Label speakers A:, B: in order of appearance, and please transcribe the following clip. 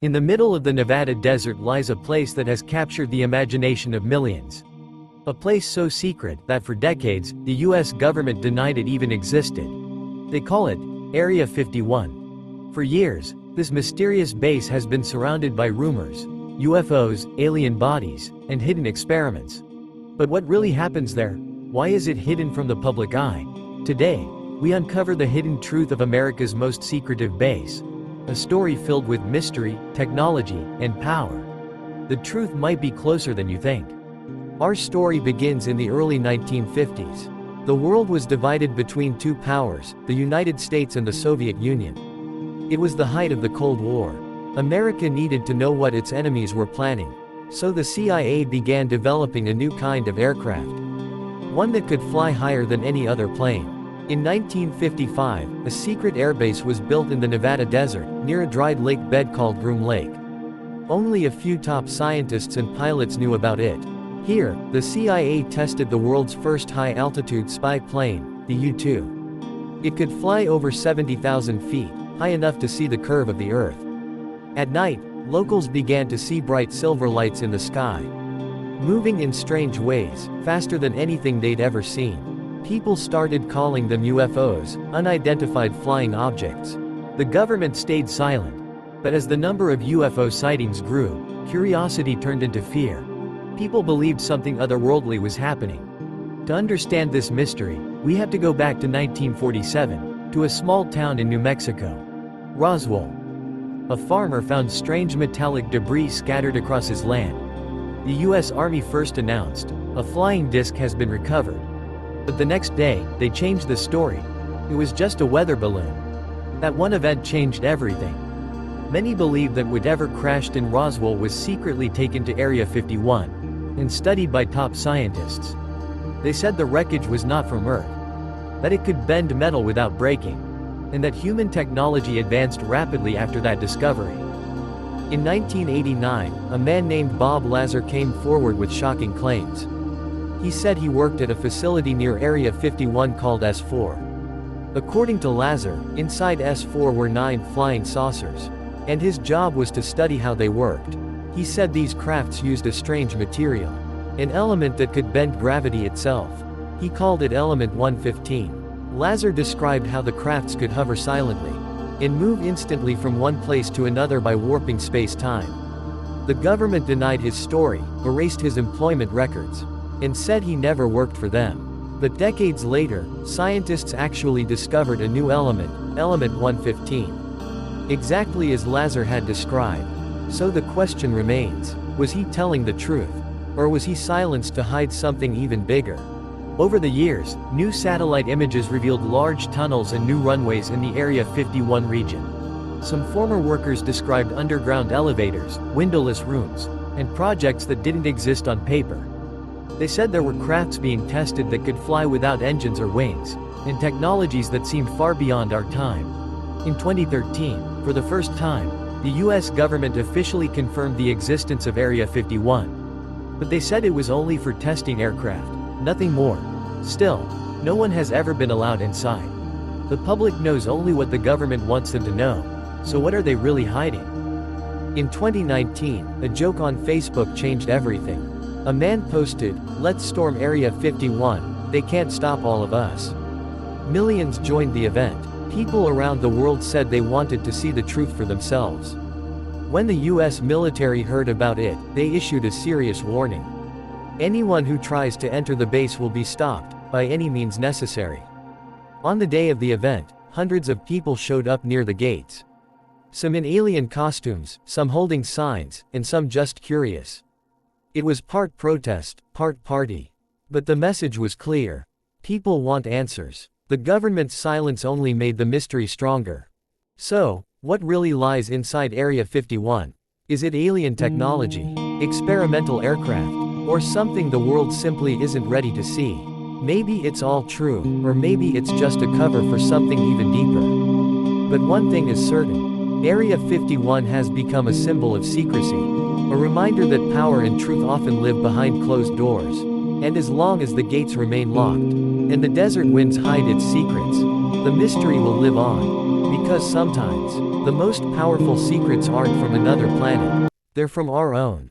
A: In the middle of the Nevada desert lies a place that has captured the imagination of millions. A place so secret that for decades, the US government denied it even existed. They call it Area 51. For years, this mysterious base has been surrounded by rumors, UFOs, alien bodies, and hidden experiments. But what really happens there? Why is it hidden from the public eye? Today, we uncover the hidden truth of America's most secretive base. A story filled with mystery, technology, and power. The truth might be closer than you think. Our story begins in the early 1950s. The world was divided between two powers, the United States and the Soviet Union. It was the height of the Cold War. America needed to know what its enemies were planning. So the CIA began developing a new kind of aircraft. One that could fly higher than any other plane. In 1955, a secret airbase was built in the Nevada desert, near a dried lake bed called Groom Lake. Only a few top scientists and pilots knew about it. Here, the CIA tested the world's first high-altitude spy plane, the U-2. It could fly over 70,000 feet, high enough to see the curve of the Earth. At night, locals began to see bright silver lights in the sky, moving in strange ways, faster than anything they'd ever seen. People started calling them UFOs, unidentified flying objects. The government stayed silent. But as the number of UFO sightings grew, curiosity turned into fear. People believed something otherworldly was happening. To understand this mystery, we have to go back to 1947, to a small town in New Mexico. Roswell. A farmer found strange metallic debris scattered across his land. The US Army first announced, a flying disc has been recovered. But the next day, they changed the story. It was just a weather balloon. That one event changed everything. Many believe that whatever crashed in Roswell was secretly taken to Area 51 and studied by top scientists. They said the wreckage was not from Earth, that it could bend metal without breaking, and that human technology advanced rapidly after that discovery. In 1989, a man named Bob Lazar came forward with shocking claims. He said he worked at a facility near Area 51 called S4. According to Lazar, inside S4 were 9 flying saucers. And his job was to study how they worked. He said these crafts used a strange material. An element that could bend gravity itself. He called it Element 115. Lazar described how the crafts could hover silently and move instantly from one place to another by warping space-time. The government denied his story, erased his employment records, and said he never worked for them. But decades later, scientists actually discovered a new element, Element 115. Exactly as Lazar had described. So the question remains, was he telling the truth? Or was he silenced to hide something even bigger? Over the years, new satellite images revealed large tunnels and new runways in the Area 51 region. Some former workers described underground elevators, windowless rooms, and projects that didn't exist on paper. They said there were crafts being tested that could fly without engines or wings, and technologies that seemed far beyond our time. In 2013, for the first time, the US government officially confirmed the existence of Area 51. But they said it was only for testing aircraft, nothing more. Still, no one has ever been allowed inside. The public knows only what the government wants them to know. So what are they really hiding? In 2019, a joke on Facebook changed everything. A man posted, "Let's storm Area 51, they can't stop all of us." Millions joined the event. People around the world said they wanted to see the truth for themselves. When the US military heard about it, they issued a serious warning. Anyone who tries to enter the base will be stopped, by any means necessary. On the day of the event, hundreds of people showed up near the gates. Some in alien costumes, some holding signs, and some just curious. It was part protest, part party. But the message was clear. People want answers. The government's silence only made the mystery stronger. So, what really lies inside Area 51? Is it alien technology, experimental aircraft, or something the world simply isn't ready to see? Maybe it's all true, or maybe it's just a cover for something even deeper. But one thing is certain. Area 51 has become a symbol of secrecy. A reminder that power and truth often live behind closed doors. And as long as the gates remain locked, And the desert winds hide its secrets. The mystery will live on. Because sometimes, the most powerful secrets aren't from another planet. They're from our own.